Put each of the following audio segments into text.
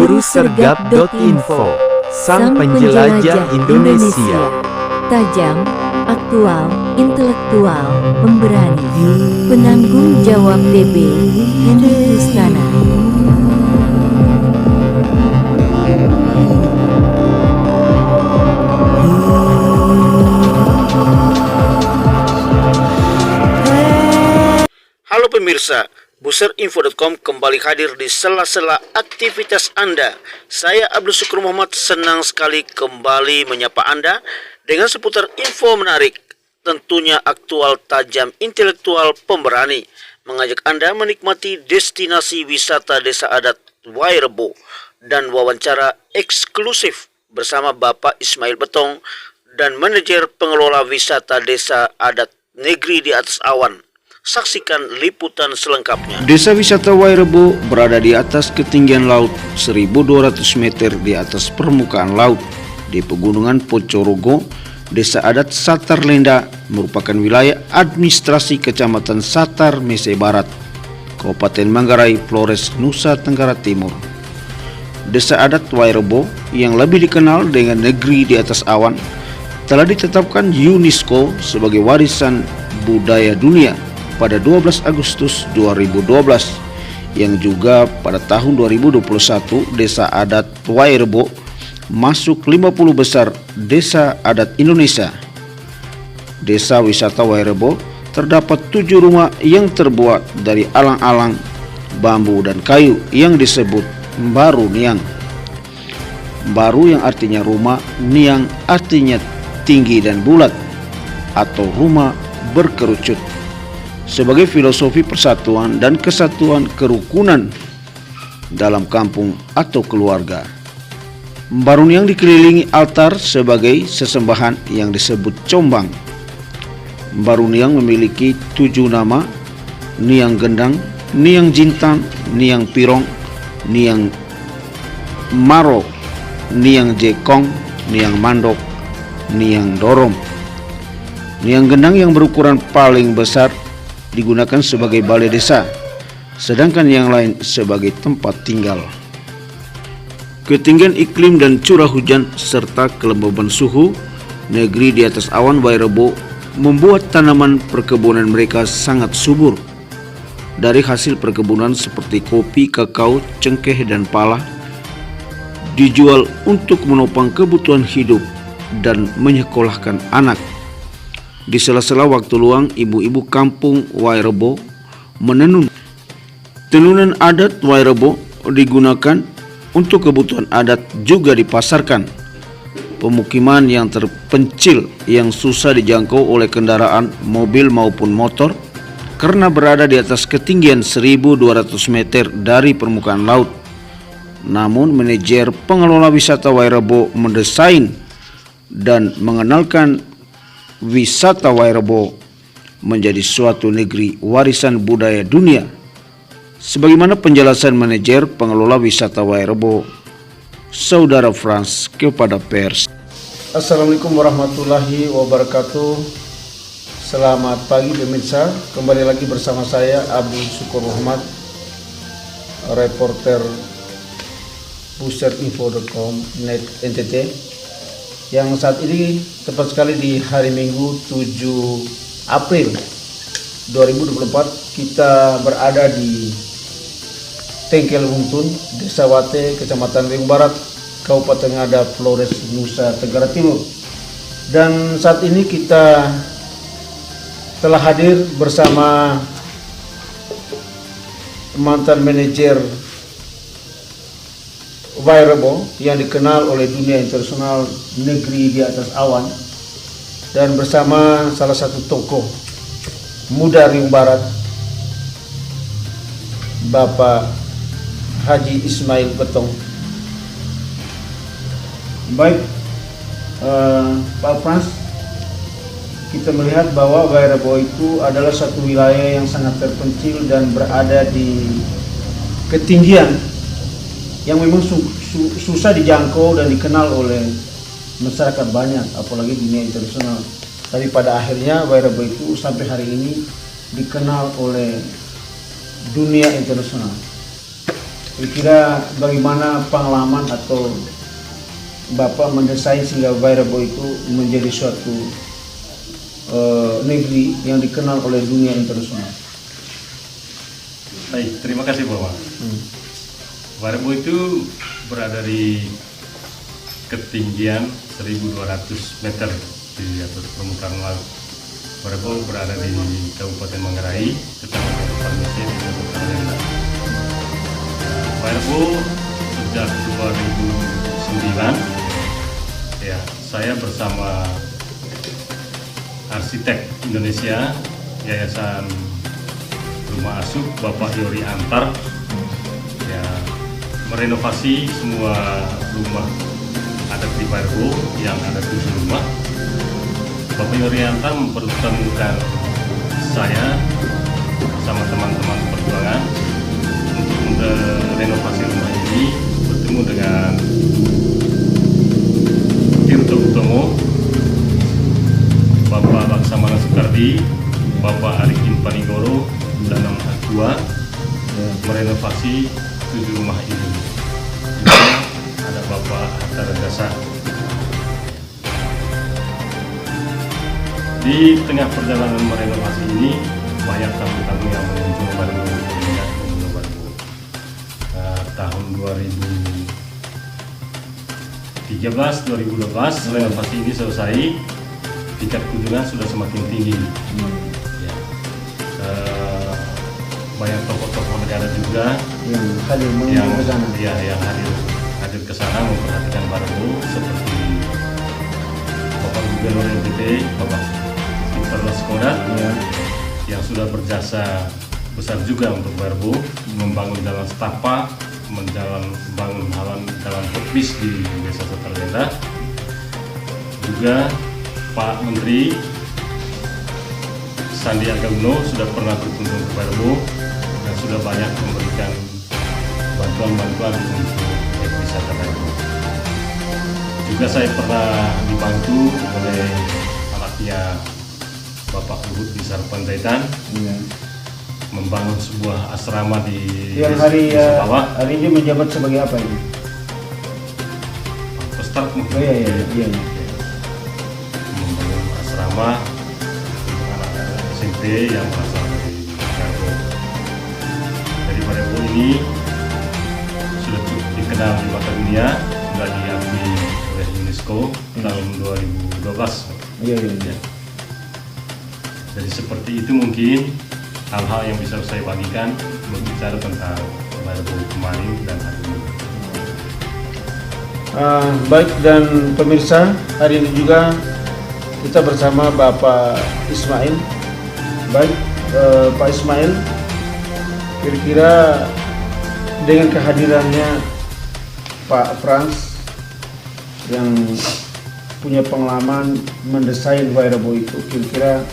Gurusergap.info, sang penjelajah Indonesia. Tajam, aktual, intelektual, pemberani. Penanggung jawab DB, Henry Kristana. Halo pemirsa, Boosterinfo.com kembali hadir di sela-sela aktivitas Anda. Saya Abdul Syukur Muhammad senang sekali kembali menyapa Anda dengan seputar info menarik, tentunya aktual, tajam, intelektual, pemberani, mengajak Anda menikmati destinasi wisata desa adat Wairebo dan wawancara eksklusif bersama Bapak Ismail Betong dan manajer pengelola wisata desa adat Negeri di Atas Awan. Saksikan liputan selengkapnya. Desa wisata Wairebo berada di atas ketinggian laut 1.200 meter di atas permukaan laut di Pegunungan Pocorogo. Desa adat Satar Lenda merupakan wilayah administrasi Kecamatan Satar Mese Barat, Kabupaten Manggarai, Flores, Nusa Tenggara Timur. Desa adat Wairebo yang lebih dikenal dengan Negeri di Atas Awan telah ditetapkan UNESCO sebagai warisan budaya dunia pada 12 Agustus 2012, yang juga pada tahun 2021 Desa Adat Wairebo masuk 50 besar Desa Adat Indonesia. Desa wisata Wairebo terdapat 7 rumah yang terbuat dari alang-alang, bambu dan kayu yang disebut Baru Niang. Baru yang artinya rumah, Niang artinya tinggi dan bulat atau rumah berkerucut, sebagai filosofi persatuan dan kesatuan kerukunan dalam kampung atau keluarga. Baru Niang dikelilingi altar sebagai sesembahan yang disebut combang. Baru Niang memiliki 7 nama: Niang Gendang, Niang Jintan, Niang Pirong, Niang Maro, Niang Jekong, Niang Mandok, Niang Dorom. Niang Gendang yang berukuran paling besar digunakan sebagai balai desa, sedangkan yang lain sebagai tempat tinggal. Ketinggian iklim dan curah hujan serta kelembaban suhu Negeri di Atas Awan Wairebo membuat tanaman perkebunan mereka sangat subur. Dari hasil perkebunan seperti kopi, kakao, cengkeh, dan pala dijual untuk menopang kebutuhan hidup dan menyekolahkan anak. Di sela-sela waktu luang, ibu-ibu kampung Wairebo menenun. Tenunan adat Wairebo digunakan untuk kebutuhan adat, juga dipasarkan. Pemukiman yang terpencil yang susah dijangkau oleh kendaraan mobil maupun motor karena berada di atas ketinggian 1.200 meter dari permukaan laut. Namun manajer pengelola wisata Wairebo mendesain dan mengenalkan wisata Wairebo menjadi suatu negeri warisan budaya dunia, sebagaimana penjelasan manajer pengelola wisata Wairebo, Saudara Frans, kepada pers. Assalamualaikum warahmatullahi wabarakatuh. Selamat pagi pemirsa, kembali lagi bersama saya Abdul Syukur Muhammad, reporter Boosterinfo.com Net NTT, yang saat ini tepat sekali di hari Minggu 7 April 2024 kita berada di Tengkel Wungtun, Desa Wate, Kecamatan Riung Barat, Kabupaten Ngada, Flores, Nusa Tenggara Timur. Dan saat ini kita telah hadir bersama mantan manajer Wairebo yang dikenal oleh dunia internasional Negeri di Atas Awan, dan bersama salah satu tokoh muda Riung Barat, Bapak Haji Ismail Betong. Baik, Pak Frans, kita melihat bahwa Wairebo itu adalah satu wilayah yang sangat terpencil dan berada di ketinggian yang memang susah dijangkau dan dikenal oleh masyarakat banyak, apalagi dunia internasional. Tapi pada akhirnya Wairebo itu sampai hari ini dikenal oleh dunia internasional. Kira-kira bagaimana pengalaman atau Bapak mendesain sehingga Wairabo itu menjadi suatu negeri yang dikenal oleh dunia internasional? Baik, terima kasih Bapak. Wairabo itu berada di ketinggian 1.200 meter di atas permukaan laut. Wairabo berada di Kabupaten Manggarai, Kecamatan Parmisi di Kabupaten Lenda. Wairabo sejak 2009 ya, saya bersama arsitek Indonesia Yayasan Rumah Asuh Bapak Yori Antar ya, merenovasi semua rumah adat di Wairabo yang ada 7 rumah. Bapak Yori Antar mempertemukan saya bersama teman-teman perjuangan untuk merenovasi rumah ini, bertemu dengan Tirto Utomo, Bapak Laksamana Soekardi, Bapak Arikin Panigoro, dan Aktua merenovasi 7 rumah ini. Juga ada Bapak Hatta Rajasa. Di tengah perjalanan merenovasi ini banyak tamu-tamu yang mengunjungi Wairabo. Tahun 2013-2012 renovasi ini selesai, tingkat kunjungan sudah semakin tinggi. Ya. Banyak tokoh-tokoh negara juga Yang hadir mengunjungi ke sana. yang hadir ke sana memperhatikan Wairabo, seperti Bapak Gubernur NTT, Bapak Victor Laskodat yang sudah berjasa besar juga untuk Wairabo, membangun jalan setapak, membangun jalan footbridge di Desa Seterlenda. Juga Pak Menteri Sandiaga Uno sudah pernah berkunjung ke Wairabo dan sudah banyak memberikan bantuan-bantuan untuk wisata Wairabo. Juga saya pernah dibantu oleh anaknya Bapak Luhut Binsar Panjaitan membangun sebuah asrama di Yang Desa Bawah. hari ini menjabat sebagai apa ini? Pestart mungkin. Iya. Membangun asrama untuk anak-anak SMP yang berasal dari Wairabo. Dari Wairabo ini sudah cukup dikenal di mata dunia, sudah diakui oleh UNESCO tahun 2012. Iya. Jadi seperti itu mungkin hal-hal yang bisa saya bagikan berbicara tentang Wairabo kemarin dan hari ini. Baik, dan pemirsa, hari ini juga kita bersama Bapak Ismail. Baik, Pak Ismail, kira-kira dengan kehadirannya Pak Frans yang punya pengalaman mendesain Wairabo itu, kira-kira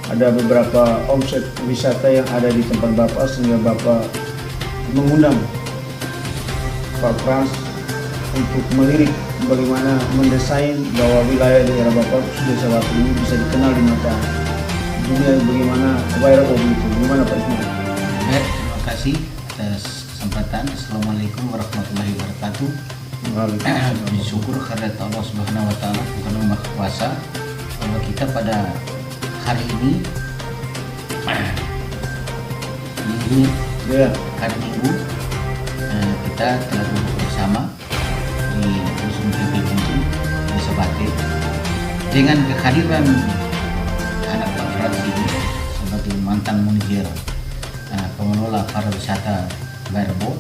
ada beberapa omset wisata yang ada di tempat Bapak sehingga Bapak mengundang Pak Frans untuk melirik bagaimana mendesain bahwa wilayah daerah Bapak Desa Watu ini bisa dikenal di mata dunia, bagaimana Wairabo itu. Gimana Pak Ismail? Baik, terima kasih atas kesempatan. Assalamualaikum warahmatullahi wabarakatuh. Bersyukur karena Allah Subhanahu wa taala Tuhan yang Maha Kuasa bahwa kita pada hari ini hari Minggu kita telah duduk bersama di Dusun PP Buntu di Sebate dengan kehadiran anak Pak Frans ini sebagai mantan manajer pengelola pariwisata Wairabo.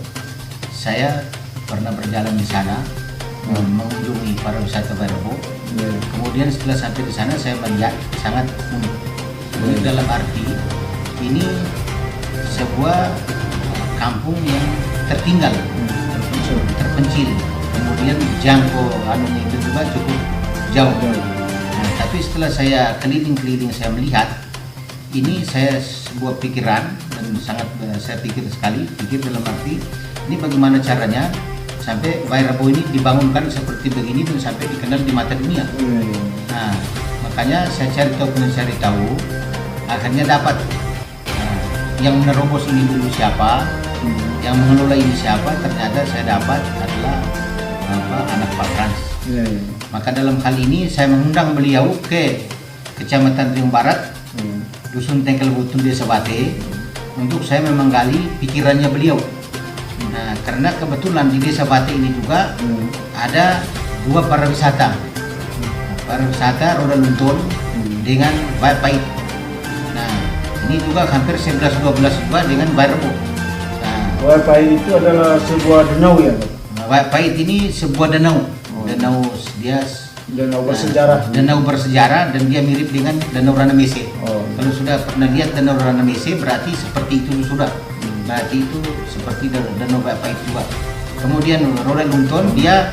Saya pernah berjalan di sana mengunjungi pariwisata Wairabo. Kemudian setelah sampai di sana saya melihat sangat unik. Unik dalam arti ini sebuah kampung yang tertinggal, terpencil. Kemudian jangkau itu juga cukup jauh. Nah, tapi setelah saya keliling-keliling saya melihat ini, saya sebuah pikiran dan sangat saya pikir dalam arti ini bagaimana caranya sampai Wairabo ini dibangunkan seperti begini dan sampai dikenal di mata dunia. Nah, makanya saya cari tahu, akhirnya dapat yang menerobos ini dulu siapa, Yang mengelola ini siapa? Ternyata saya dapat adalah anak Pak Frans. Iya, iya. Maka dalam hal ini saya mengundang beliau ke Kecamatan Riung Barat, Dusun Tengkel Butun, Desa Bate, untuk saya menggali pikirannya beliau. Nah, karena kebetulan di Desa Bate ini juga ada 2 pariwisata. Pariwisata Roda Luntun dengan Baik Pait. Nah, ini juga hampir 11-12 juga dengan Baik Rebo. Nah, Baik Pait itu adalah sebuah danau ya, Pak? Baik Pait ini sebuah danau. Danau dia Danau bersejarah. Danau bersejarah, dan dia mirip dengan Danau Ranamese. Kalau sudah pernah lihat Danau Ranamese berarti seperti itu sudah. Berarti itu seperti Danau Baik Pait juga. Kemudian Roda Luntun dia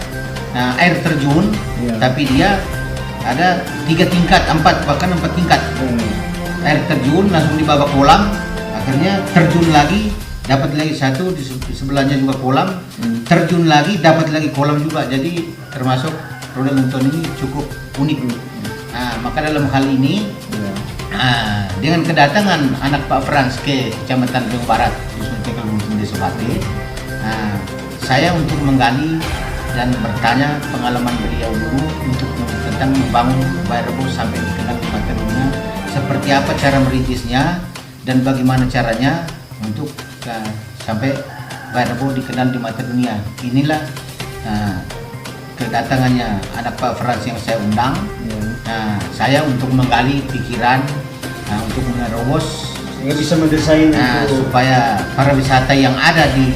air terjun, tapi dia ada 3 tingkat, 4 bahkan 4 tingkat. Air terjun langsung di bawah kolam, akhirnya terjun lagi, dapat lagi satu di sebelahnya juga kolam, terjun lagi dapat lagi kolam juga. Jadi termasuk Roda Luntun ini cukup unik. Nah, maka dalam hal ini dengan kedatangan anak Pak Frans ke Kecamatan Riung Barat, Dusun Tengkel Butun, Desa Bate, saya untuk menggali dan bertanya pengalaman beliau dulu untuk tentang membangun Baik Rebo sampai dikenal di mata dunia, seperti apa cara merintisnya dan bagaimana caranya untuk sampai Baik Rebo dikenal di mata dunia. Inilah kedatangannya anak Pak Frans yang saya undang. Saya untuk menggali pikiran, untuk menerobos Sehingga bisa mendesain itu. supaya para wisata yang ada di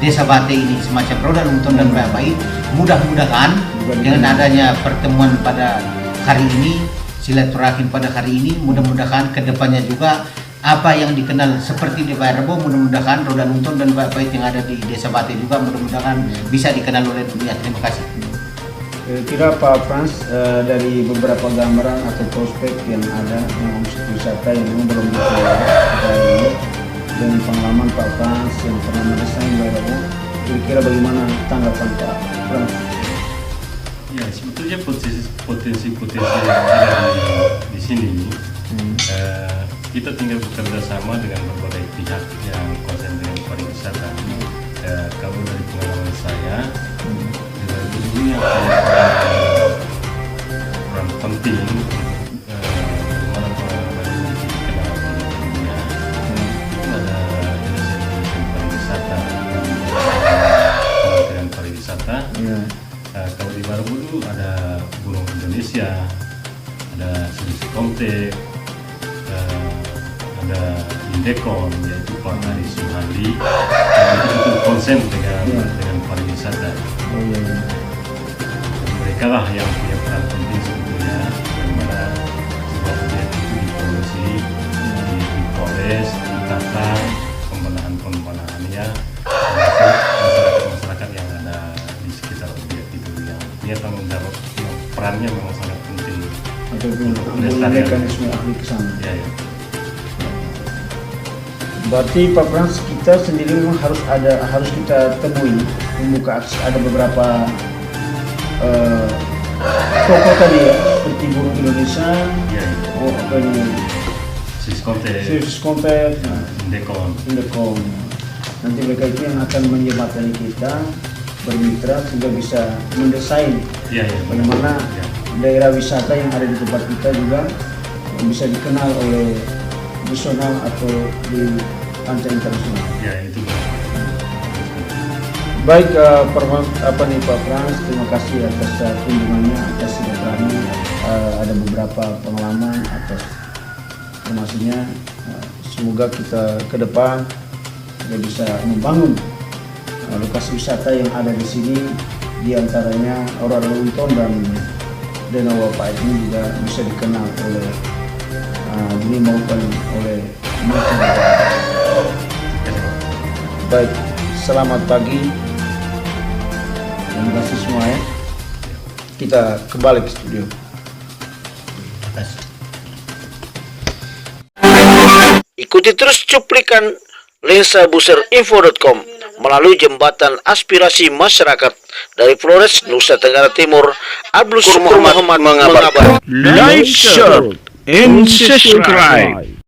Desa Bate ini semacam Roda Luntun dan Baik Pait, mudah-mudahan dengan adanya pertemuan pada hari ini, silaturahim pada hari ini, mudah-mudahan kedepannya juga apa yang dikenal seperti di Baik Rebo, mudah-mudahan Roda Luntun dan Baik Pait yang ada di Desa Bate juga mudah-mudahan bisa dikenal oleh dunia. Terima kasih. Kira Pak Frans, dari beberapa gambaran atau prospek yang ada yang objek wisata yang memang belum dikelola hari ini, dengan pengalaman Pak Frans yang pernah mendesain Baik Rebo, kira-kira bagaimana tanggapan Pak Frans? Ya, sebetulnya potensi-potensi yang ada di sini, kita tinggal bekerja sama dengan berbagai pihak yang konsen dengan pariwisata. Kalau dari pengalaman saya, dulunya peran penting bagaimana memiliki dikenal di dunia. Itu ada Indonesian pariwisata, Kementerian Pariwisata. Kalau di Baru dulu ada Gunung Indonesia, ada Swiss Contact, ada Indekon, yaitu Pak Ari Suhandi, itu konsen dengan pariwisata. Mereka lah yang punya peran penting sebetulnya, bagaimana sebuah objek itu dipromosi, dipoles, ditata, pembenahannya, termasuk masyarakat yang ada di sekitar objek itu yang punya tanggung jawab, perannya memang sangat penting. Untuk mekanisme ahli ke sana. Ya. Berarti Pak Frans, kita sendiri memang harus kita temui, membuka akses. Ada beberapa toko tadi ya, seperti Burung Indonesia, apa ini, Swiss Contact, Indekon. Nanti mereka itu yang akan menjembatani kita bermitra sehingga bisa mendesain bagaimana daerah wisata yang ada di tempat kita juga bisa dikenal oleh nasional atau di kancah internasional. Ya, itu. Baik, Pak Frans, terima kasih atas kunjungannya, atas silaturahmi, ada beberapa pengalaman atas informasinya. Semoga kita ke depan bisa membangun lokasi wisata yang ada di sini, diantaranya Roda Luntun dan Danau Baik Pait ini juga bisa dikenal oleh dunia maupun oleh masyarakat. Baik, selamat pagi. Terima kasih semua ya. Kita kembali ke studio. Ikuti terus cuplikan lensabuserinfo.com melalui jembatan aspirasi masyarakat dari Flores, Nusa Tenggara Timur. Abdul Syukur Muhammad mengabarkan. Like, share, and subscribe.